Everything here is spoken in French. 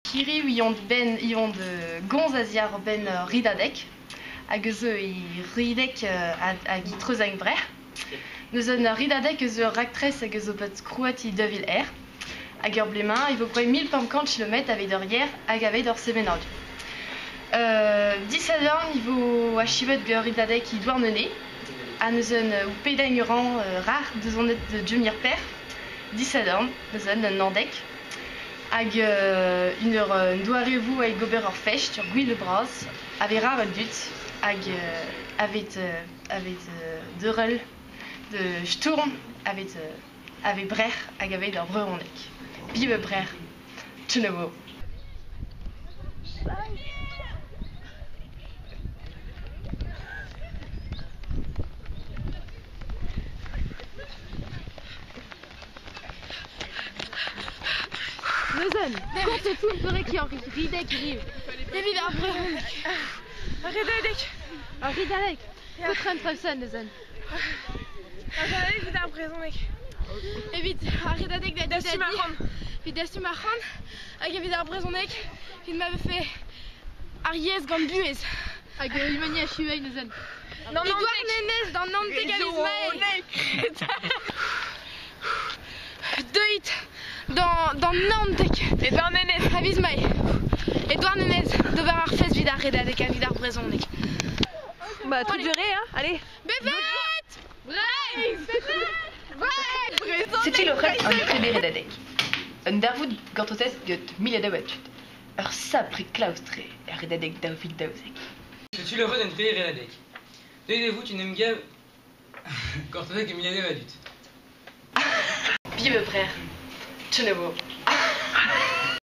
Kiri ion de gonzaziar ben ridadek, hag eus e ridek hag i treuzag brer. Neus an ridadek eus ur raktres hag eus o bet krouet I devil hag ur blemañ, vo poe 1550 km avet ur yer hag avet ur semenad. Disadorn il vo achivet gur ridadek I douarnene, a neus an ou pedañ uran rar deus on net de djumir per. Disadorn, neus an nandek. Hag un doarevou hag gober ur fest, ur gwil braz, ave rar un dut, hag avet deurel, de sturm, avet brer, hag avet ur breuronek. Bibe brer, tchenevo. Neuzen, kont o tout peurek ur ridek riv. Evit ar breuronek. Ar ridadek. Ar ridadek. Potren trevsen, neuzen. Ar ridadek evit ar brezhonek. Evit ar ridadek da dastu marc'han. Evit dastu marc'han. Hag evit ar brezhonek. Evit m'ave fe ar yez gant buez. Hag imani a chiouei, neuzen. Edouard Nenez dans Nantek a vizmae. Deuit dans Nantek. Edouard Nenez a vizmae. Edouard Nenez d'ober ar fest vid ar redadek a vid ar brezhonek. Bah tout duré hein, allez. Bevet! Brez! Brez! Setu lorret an ukrede redadek. Un darvoud gantotez get mila da batut. Ur sapri klaustre er redadek daoufil daouzek. Setu lorret an ukrede redadek. Deudevou un emgav gantotez get mila da batut. Bibe brer, tchenevo.